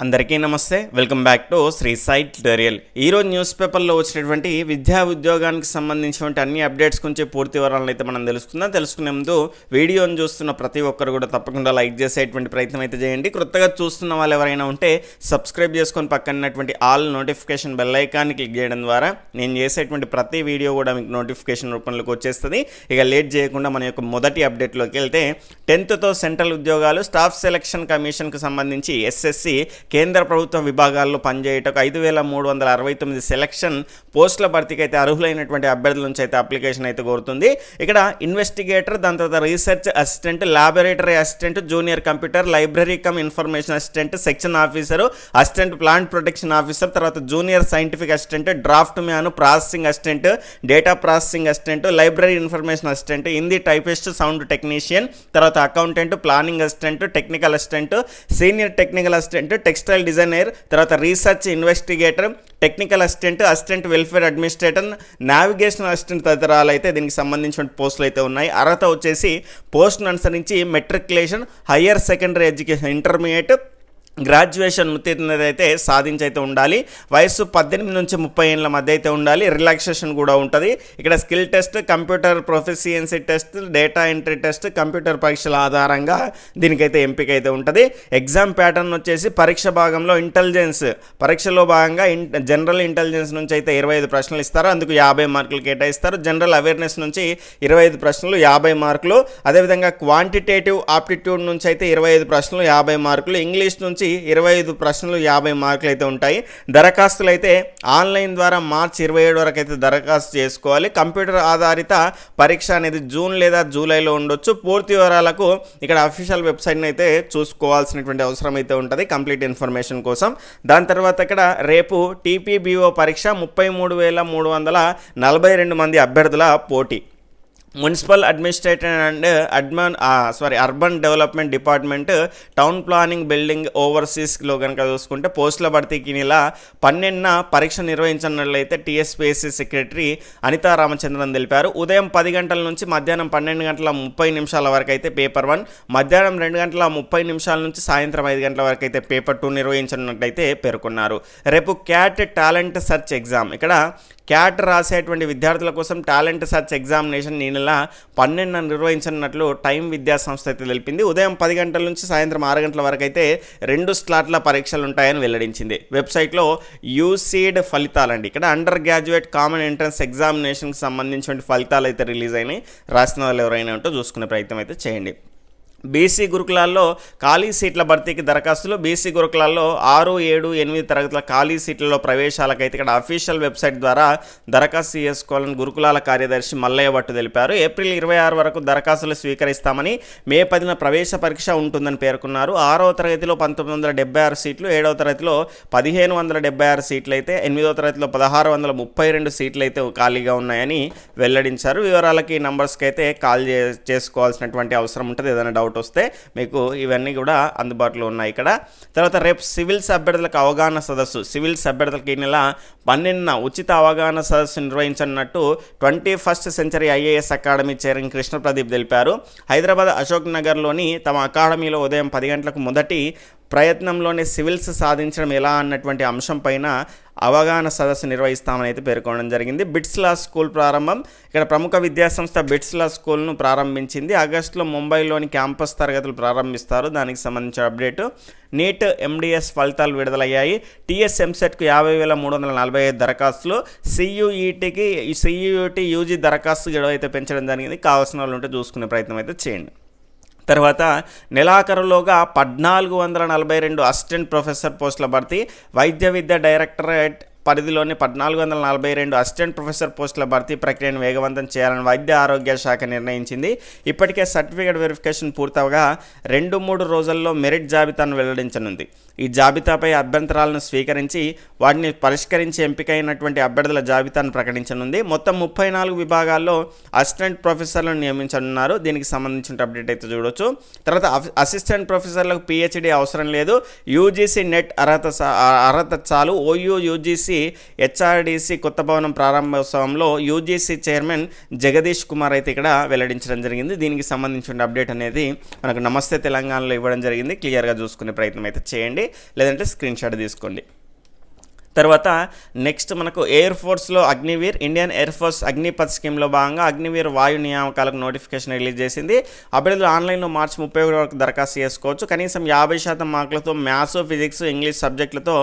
అందరికీ నమస్తే, welcome back to Shri Sai tutorial. ఈరోజు న్యూస్ పేపర్లో వచ్చినటువంటి విద్యా ఉద్యోగానికి సంబంధించినటువంటి అన్ని అప్డేట్స్ గురించి పూర్తి వివరాలను అయితే మనం తెలుసుకునే ముందు వీడియోని చూస్తున్న ప్రతి ఒక్కరు కూడా తప్పకుండా లైక్ చేసేటువంటి ప్రయత్నం అయితే చేయండి. కొత్తగా చూస్తున్న వాళ్ళు ఎవరైనా ఉంటే సబ్స్క్రైబ్ చేసుకొని పక్కనటువంటి ఆల్ నోటిఫికేషన్ బెల్ ఐకాన్ని క్లిక్ చేయడం ద్వారా నేను చేసేటువంటి ప్రతి వీడియో కూడా మీకు నోటిఫికేషన్ రూపంలోకి వచ్చేస్తుంది. ఇక లేట్ చేయకుండా మన యొక్క మొదటి అప్డేట్లోకి వెళ్తే 10th సెంట్రల్ ఉద్యోగాలు స్టాఫ్ సెలక్షన్ కమిషన్కు సంబంధించి ఎస్ఎస్సి కేంద్ర ప్రభుత్వ విభాగాల్లో పనిచేయటకు 5369 సెలక్షన్ పోస్టుల భర్తీకి అయితే అర్హులైనటువంటి అభ్యర్థుల నుంచి అయితే అప్లికేషన్ అయితే కోరుతుంది. ఇక్కడ ఇన్వెస్టిగేటర్, దాని తర్వాత research assistant, laboratory assistant, junior computer, library cum information assistant, section officer, assistant plant protection officer, తర్వాత junior scientific assistant, draft man, processing assistant, data processing assistant, library information assistant, Hindi typist, sound technician, తర్వాత accountant, planning assistant, technical assistant, senior technical assistant, textile designer, తర్వాత research investigator, technical assistant, assistant welfare administrator, navigation assistant తదితరాలు అయితే దీనికి సంబంధించిన పోస్టులు అయితే ఉన్నాయి. అర్హత వచ్చేసి పోస్టును అనుసరించి matriculation, higher secondary education, intermediate, graduation ఉత్తీర్ణత అయితే సాధించైతే ఉండాలి. వయసు 18 నుంచి 30 ఏళ్ళ మధ్య అయితే ఉండాలి. రిలాక్సేషన్ కూడా ఉంటుంది. ఇక్కడ skill test, computer proficiency test, data entry test, computer పరీక్షల ఆధారంగా దీనికైతే ఎంపిక అయితే ఉంటుంది. ఎగ్జామ్ ప్యాటర్న్ వచ్చేసి పరీక్ష భాగంలో ఇంటెలిజెన్స్ పరీక్షలో భాగంగా జనరల్ ఇంటెలిజెన్స్ నుంచి అయితే 25 ప్రశ్నలు ఇస్తారు, అందుకు 50 మార్కులు కేటాయిస్తారు. జనరల్ అవేర్నెస్ నుంచి 25 ప్రశ్నలు 50 మార్కులు. అదేవిధంగా క్వాంటిటేటివ్ ఆప్టిట్యూడ్ నుంచి అయితే 25 ప్రశ్నలు 50 మార్కులు. ఇంగ్లీష్ నుంచి 25 ప్రశ్నలు 50 మార్కులు అయితే ఉంటాయి. దరఖాస్తులు అయితే ఆన్లైన్ ద్వారా మార్చి 27 వరకు అయితే దరఖాస్తు చేసుకోవాలి. కంప్యూటర్ ఆధారిత పరీక్ష అనేది జూన్ లేదా జూలైలో ఉండొచ్చు. పూర్తి వివరాలకు ఇక్కడ అఫీషియల్ వెబ్సైట్ని అయితే చూసుకోవాల్సినటువంటి అవసరం అయితే ఉంటుంది కంప్లీట్ ఇన్ఫర్మేషన్ కోసం. దాని తర్వాత ఇక్కడ రేపు TPBO పరీక్ష 33,342 మంది అభ్యర్థుల పోటీ. Municipal administration and urban development department, town planning, building ఓవర్సీస్లో కనుక చూసుకుంటే పోస్టుల భర్తీకి నెల 12న పరీక్ష నిర్వహించనున్నట్లయితే TSPSC సెక్రటరీ అనితా రామచంద్రన్ తెలిపారు. ఉదయం 10 గంటల నుంచి మధ్యాహ్నం 12:30 వరకు అయితే పేపర్ 1, మధ్యాహ్నం 2:30 నుంచి సాయంత్రం 5 గంటల వరకు అయితే పేపర్ 2 నిర్వహించనున్నట్లయితే పేర్కొన్నారు. రేపు క్యాట్ టాలెంట్ సెర్చ్ ఎగ్జామ్, ఇక్కడ క్యాట్ రాసేటువంటి విద్యార్థుల కోసం టాలెంట్ సెర్చ్ ఎగ్జామినేషన్ ఈ నెల 12న నిర్వహించనున్నట్లు టైం విద్యా సంస్థ అయితే తెలిపింది. ఉదయం 10 గంటల నుంచి సాయంత్రం 6 గంటల వరకు అయితే 2 స్లాట్ల పరీక్షలు ఉంటాయని వెల్లడించింది. వెబ్సైట్లో యూసీడ్ ఫలితాలండి, ఇక్కడ అండర్ గ్రాడ్యుయేట్ కామన్ ఎంట్రన్స్ ఎగ్జామినేషన్కి సంబంధించిన ఫలితాలు అయితే రిలీజ్ అయినాయి. రాసిన వాళ్ళు ఎవరైనా ఉంటే చూసుకునే ప్రయత్నం అయితే చేయండి. బీసీ గురుకులాల్లో ఖాళీ సీట్ల భర్తీకి దరఖాస్తులు. బీసీ గురుకులాల్లో 6, 7, 8 తరగతుల ఖాళీ సీట్లలో ప్రవేశాలకైతే ఇక్కడ అఫీషియల్ వెబ్సైట్ ద్వారా దరఖాస్తు చేసుకోవాలని గురుకులాల కార్యదర్శి మల్లయ్య భట్టు తెలిపారు. ఏప్రిల్ 26 వరకు దరఖాస్తులు స్వీకరిస్తామని, మే 10న ప్రవేశ పరీక్ష ఉంటుందని పేర్కొన్నారు. 6వ తరగతిలో 1976 సీట్లు, 7వ తరగతిలో 1576 సీట్లు అయితే, 8వ తరగతిలో 1632 సీట్లు అయితే ఖాళీగా ఉన్నాయని వెల్లడించారు. వివరాలకి నంబర్స్కి అయితే కాల్ చేసుకోవాల్సినటువంటి అవసరం ఉంటుంది. ఏదైనా డౌట్ వస్తే మీకు ఇవన్నీ కూడా అందుబాటులో ఉన్నాయి ఇక్కడ. తర్వాత రేపు సివిల్స్ అభ్యర్థులకు అవగాహన సదస్సు. సివిల్స్ అభ్యర్థులకు ఈ నెల 12న ఉచిత అవగాహన సదస్సు నిర్వహించనున్నట్టు 21st century IAS academy chairman Krishna Pradeep తెలిపారు. హైదరాబాద్ అశోక్ నగర్లోని తమ అకాడమీలో ఉదయం 10 గంటలకు మొదటి ప్రయత్నంలోనే సివిల్స్ సాధించడం ఎలా అన్నటువంటి అంశం పైన అవగాహన సదస్సు నిర్వహిస్తామని అయితే పేర్కొనడం జరిగింది. బిట్స్ లా స్కూల్ ప్రారంభం, ఇక్కడ ప్రముఖ విద్యాసంస్థ బిట్స్ లా స్కూల్ను ప్రారంభించింది. ఆగస్టులో ముంబైలోని క్యాంపస్ తరగతులు ప్రారంభిస్తారు. దానికి సంబంధించిన అప్డేట్. నీట్ MDS ఫలితాలు విడుదలయ్యాయి. TS ఎంసెట్కు 50,345 దరఖాస్తులు. CUET UG దరఖాస్తు గడువు అయితే పెంచడం జరిగింది. కావాల్సిన వాళ్ళు ఉంటే చూసుకునే ప్రయత్నం అయితే చేయండి. తర్వాత నెలాఖరులోగా 1442 అసిస్టెంట్ ప్రొఫెసర్ పోస్టుల భర్తీ. వైద్య విద్య డైరెక్టరేట్ పరిధిలోని 1442 అసిస్టెంట్ ప్రొఫెసర్ పోస్టుల భర్తీ ప్రక్రియను వేగవంతం చేయాలని వైద్య ఆరోగ్య శాఖ నిర్ణయించింది. ఇప్పటికే సర్టిఫికేట్ వెరిఫికేషన్ పూర్తవగా 2-3 రోజుల్లో మెరిట్ జాబితాను వెల్లడించనుంది. ఈ జాబితాపై అభ్యంతరాలను స్వీకరించి వాటిని పరిష్కరించి ఎంపికైనటువంటి అభ్యర్థుల జాబితాను ప్రకటించనుంది. మొత్తం 34 విభాగాల్లో అసిస్టెంట్ ప్రొఫెసర్లను నియమించనున్నారు. దీనికి సంబంధించిన అప్డేట్ అయితే చూడొచ్చు. తర్వాత అసిస్టెంట్ ప్రొఫెసర్లకు PhD అవసరం లేదు. UGC నెట్ అర్హత చాలు. OU UGC HRDC కొత్త భవనం ప్రారంభోత్సవంలో UGC చైర్మన్ జగదీష్ కుమార్ అయితే ఇక్కడ వెల్లడించడం జరిగింది. దీనికి సంబంధించిన అప్డేట్ అనేది మనకు నమస్తే తెలంగాణలో ఇవ్వడం జరిగింది. క్లియర్గా చూసుకునే ప్రయత్నం అయితే చేయండి. చేసుకోండి, లేదంటే స్క్రీన్ షాట్ తీసుకోండి. తర్వాత నెక్స్ట్ మనకు ఎయిర్ ఫోర్స్లో Agniveer, Indian air force Agnipath స్కీమ్లో భాగంగా అగ్నివీర్ వాయు నియామకాలకు నోటిఫికేషన్ రిలీజ్ చేసింది. అభ్యర్థులు ఆన్లైన్లో మార్చి 31 వరకు దరఖాస్తు చేసుకోవచ్చు. కనీసం 50% మార్కులతో మ్యాథ్స్, ఫిజిక్స్, ఇంగ్లీష్ సబ్జెక్టులతో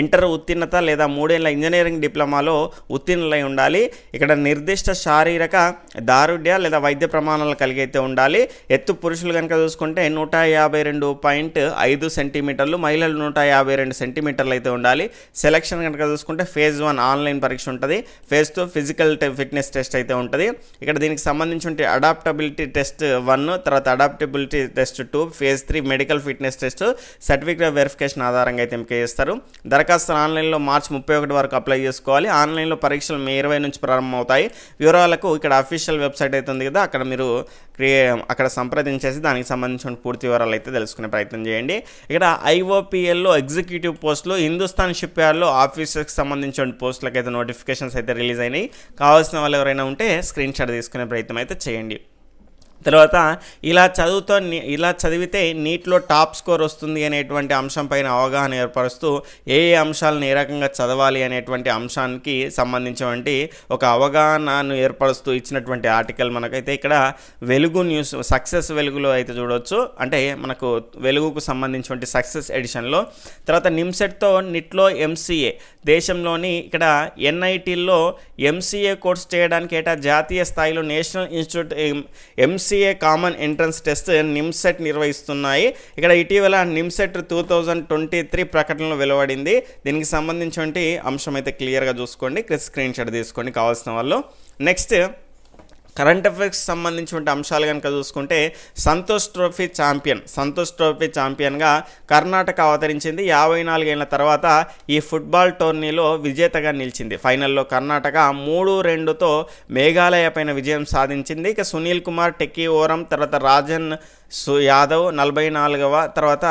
ఇంటర్ ఉత్తీర్ణత లేదా 3 ఏళ్ల ఇంజనీరింగ్ డిప్లొమాలో ఉత్తీర్ణులై ఉండాలి. ఇక్కడ నిర్దిష్ట శారీరక దారుఢ్య లేదా వైద్య ప్రమాణాలు కలిగి అయితే ఉండాలి. ఎత్తు పురుషులు కనుక చూసుకుంటే 152.5 సెంటీమీటర్లు, మహిళలు 152 సెంటీమీటర్లు అయితే ఉండాలి. సెలక్షన్ కనుక చూసుకుంటే ఫేజ్ 1 ఆన్లైన్ పరీక్ష ఉంటుంది, ఫేజ్ 2 ఫిజికల్ ఫిట్నెస్ టెస్ట్ అయితే ఉంటుంది. ఇక్కడ దీనికి సంబంధించి అడాప్టబిలిటీ టెస్ట్ 1, తర్వాత adaptability test 2, phase 3 medical fitness test, certificate verification ఆధారంగా అయితే ఎంపిక చేస్తారు. దరఖాస్తులు ఆన్లైన్లో మార్చి 31 వరకు అప్లై చేసుకోవాలి. ఆన్లైన్లో పరీక్షలు మే 20 నుంచి ప్రారంభమవుతాయి. వివరాలకు ఇక్కడ అఫీషియల్ వెబ్సైట్ అయితే ఉంది కదా, అక్కడ మీరు అక్కడ సంప్రదించేసి దానికి సంబంధించిన పూర్తి వివరాలు అయితే తెలుసుకునే ప్రయత్నం చేయండి. ఇక్కడ IOPLలో ఎగ్జిక్యూటివ్ పోస్టులు, హిందుస్థాన్ షిప్ యార్డ్లో ఆఫీసర్కి సంబంధించిన పోస్టులకు అయితే నోటిఫికేషన్స్ అయితే రిలీజ్ అయినాయి. కావాల్సిన వాళ్ళు ఎవరైనా ఉంటే స్క్రీన్ షాట్ తీసుకునే ప్రయత్నం అయితే చేయండి. తర్వాత ఇలా చదివితే నీట్లో టాప్ స్కోర్ వస్తుంది అనేటువంటి అంశంపైన అవగాహన ఏర్పరుస్తూ ఏ అంశాలను ఏ రకంగా చదవాలి అనేటువంటి అంశానికి సంబంధించినటువంటి ఒక అవగాహనను ఏర్పరుస్తూ ఇచ్చినటువంటి ఆర్టికల్ మనకైతే ఇక్కడ వెలుగు న్యూస్ సక్సెస్ వెలుగులో అయితే చూడవచ్చు. అంటే మనకు వెలుగుకు సంబంధించినటువంటి సక్సెస్ ఎడిషన్లో. తర్వాత నిమ్సెట్తో నిట్లో MCA దేశంలోని ఇక్కడ NITల్లో MCA కోర్స్ చేయడానికి ఏటా జాతీయ స్థాయిలో national institute MCA common entrance test NIMCET నిర్వహిస్తున్నాయి. ఇక్కడ ఇటీవల నిమ్సెట్ 2023 ప్రకటనలో వెలువడింది. దీనికి సంబంధించిన అంశం అయితే క్లియర్గా చూసుకోండి, స్క్రీన్ షాట్ తీసుకోండి కావాల్సిన వాళ్ళు. నెక్స్ట్ కరెంట్ అఫైర్స్ సంబంధించిన అంశాలు కనుక చూసుకుంటే సంతోష్ ట్రోఫీ ఛాంపియన్గా కర్ణాటక అవతరించింది. 54 ఏళ్ల తర్వాత ఈ ఫుట్బాల్ టోర్నీలో విజేతగా నిలిచింది. ఫైనల్లో కర్ణాటక 3-2తో మేఘాలయ పైన విజయం సాధించింది. ఇక సునీల్ కుమార్, టెక్కీ ఓరం, తర్వాత రాజన్ యాదవ్ 44వ, తర్వాత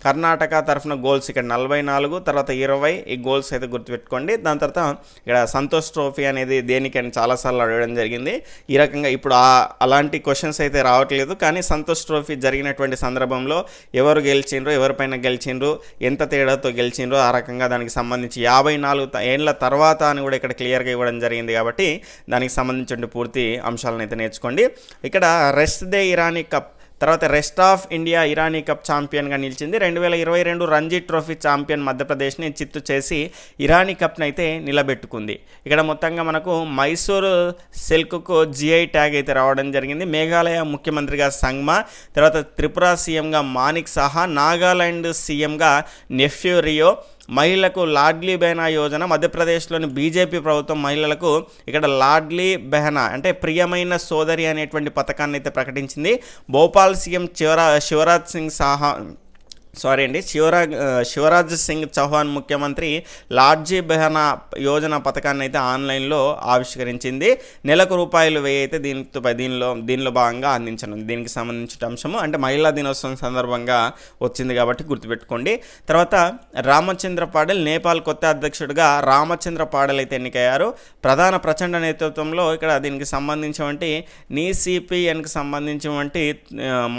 కర్ణాటక తరఫున గోల్స్ ఇక్కడ 44, తర్వాత 20 ఈ గోల్స్ అయితే గుర్తుపెట్టుకోండి. దాని తర్వాత ఇక్కడ సంతోష్ ట్రోఫీ అనేది దేనికి అని చాలాసార్లు అడగడం జరిగింది. ఈ రకంగా ఇప్పుడు అలాంటి క్వశ్చన్స్ అయితే రావట్లేదు, కానీ సంతోష్ ట్రోఫీ జరిగినటువంటి సందర్భంలో ఎవరు గెలిచిండ్రు, ఎవరిపైన గెలిచిండ్రు, ఎంత తేడాతో గెలిచిండ్రు, ఆ రకంగా దానికి సంబంధించి 54 ఏళ్ళ తర్వాత అని కూడా ఇక్కడ క్లియర్గా ఇవ్వడం జరిగింది. కాబట్టి దానికి సంబంధించిన పూర్తి అంశాలను అయితే నేర్చుకోండి. ఇక్కడ రెస్ట్ దే ఇరానీ కప్, తర్వాత rest of India Irani cup ఛాంపియన్గా నిలిచింది. 2022 రంజీ ట్రోఫీ ఛాంపియన్ మధ్యప్రదేశ్ని చిత్తు చేసి ఇరానీ కప్ని అయితే నిలబెట్టుకుంది. ఇక్కడ మొత్తంగా మనకు మైసూరు సిల్క్కు GI ట్యాగ్ అయితే రావడం జరిగింది. మేఘాలయ ముఖ్యమంత్రిగా సంగ్మా, తర్వాత త్రిపుర సీఎంగా మానిక్ సాహా, నాగాలాండ్ సీఎంగా నెఫ్యూ రియో, మహిళలకు లాడ్లీ బెహనా యోజన, మధ్యప్రదేశ్లోని బీజేపీ ప్రభుత్వం మహిళలకు ఇక్కడ లాడ్లీ బెహనా అంటే ప్రియమైన సోదరి అనేటువంటి పథకాన్ని అయితే ప్రకటించింది. భోపాల్ సీఎం శివరాజ్ సింగ్ చౌహాన్ ముఖ్యమంత్రి లాడ్జీ బెహనా యోజన పథకాన్ని అయితే ఆన్లైన్లో ఆవిష్కరించింది. నెలకు ₹1000 అయితే దీనిలో భాగంగా అందించనుంది. దీనికి సంబంధించిన అంశము అంటే మహిళా దినోత్సవం సందర్భంగా వచ్చింది కాబట్టి గుర్తుపెట్టుకోండి. తర్వాత రామచంద్ర పాడెల్ నేపాల్ కొత్త అధ్యక్షుడిగా రామచంద్ర పాడెల్ అయితే ఎన్నికయ్యారు. ప్రధాన ప్రచండ నేతృత్వంలో ఇక్కడ దీనికి సంబంధించినటువంటి CPNకి సంబంధించినటువంటి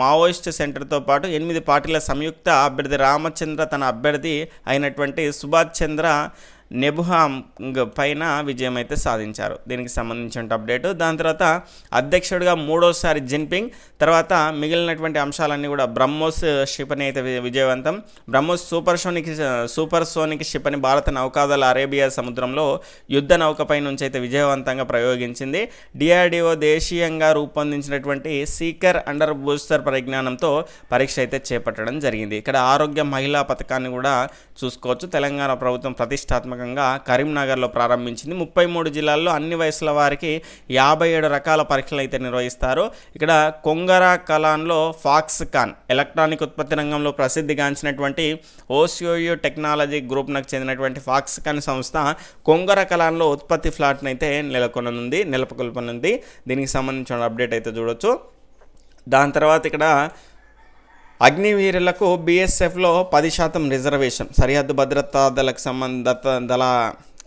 మావోయిస్ట్ సెంటర్తో పాటు 8 పార్టీల సంయుక్త అభ్యర్థి రామచంద్ర తన అభ్యర్థి అయినటువంటి సుభాష్ చంద్ర నెబుహాంగ్ పైన విజయం అయితే సాధించారు. దీనికి సంబంధించిన అప్డేట్. దాని తర్వాత అధ్యక్షుడిగా 3వసారి జిన్పింగ్, తర్వాత మిగిలినటువంటి అంశాలన్నీ కూడా బ్రహ్మోస్ క్షిపణి అయితే విజయవంతం. బ్రహ్మోస్ సూపర్సోనిక్ క్షిపణి భారత నౌకాదళ అరేబియా సముద్రంలో యుద్ధ నౌకపై నుంచి అయితే విజయవంతంగా ప్రయోగించింది. DRDO దేశీయంగా రూపొందించినటువంటి సీకర్ అండర్ బూస్టర్ పరిజ్ఞానంతో పరీక్ష అయితే చేపట్టడం జరిగింది. ఇక్కడ ఆరోగ్య మహిళా పథకాన్ని కూడా చూసుకోవచ్చు. తెలంగాణ ప్రభుత్వం ప్రతిష్టాత్మక కరీంనగర్లో ప్రారంభించింది. 33 జిల్లాల్లో అన్ని వయసుల వారికి 57 రకాల పరీక్షలు అయితే నిర్వహిస్తారు. ఇక్కడ కొంగరా కలాన్లో ఫాక్స్కాన్ ఎలక్ట్రానిక్ ఉత్పత్తి రంగంలో ప్రసిద్ధిగాంచినటువంటి OCU టెక్నాలజీ గ్రూప్నకు చెందినటువంటి ఫాక్స్కాన్ సంస్థ కొంగర కలాన్లో ఉత్పత్తి ఫ్లాట్ని అయితే నెలకొల్పనుంది. దీనికి సంబంధించిన అప్డేట్ అయితే చూడొచ్చు. దాని తర్వాత ఇక్కడ అగ్నివీరులకు BSFలో 10% రిజర్వేషన్, సరిహద్దు భద్రతా దళ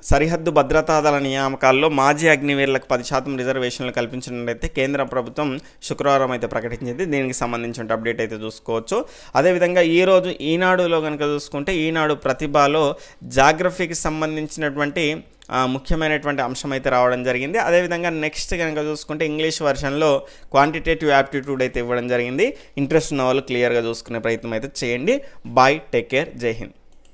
సరిహద్దు భద్రతా దళ నియామకాల్లో మాజీ అగ్నివీరులకు 10% రిజర్వేషన్లు కల్పించినట్లయితే కేంద్ర ప్రభుత్వం శుక్రవారం అయితే ప్రకటించింది. దీనికి సంబంధించిన అప్డేట్ అయితే చూసుకోవచ్చు. అదేవిధంగా ఈరోజు ఈనాడులో కనుక చూసుకుంటే ఈనాడు ప్రతిభలో జాగ్రఫీకి సంబంధించినటువంటి ముఖ్యమైనటువంటి అంశం అయితే రావడం జరిగింది. అదేవిధంగా నెక్స్ట్ కనుక చూసుకుంటే ఇంగ్లీష్ వర్షన్లో క్వాంటిటేటివ్ యాప్టిట్యూడ్ అయితే ఇవ్వడం జరిగింది. ఇంట్రెస్ట్ ఉన్న వాళ్ళు క్లియర్గా చూసుకునే ప్రయత్నం అయితే చేయండి. బాయ్, టేక్ కేర్, జై హింద్.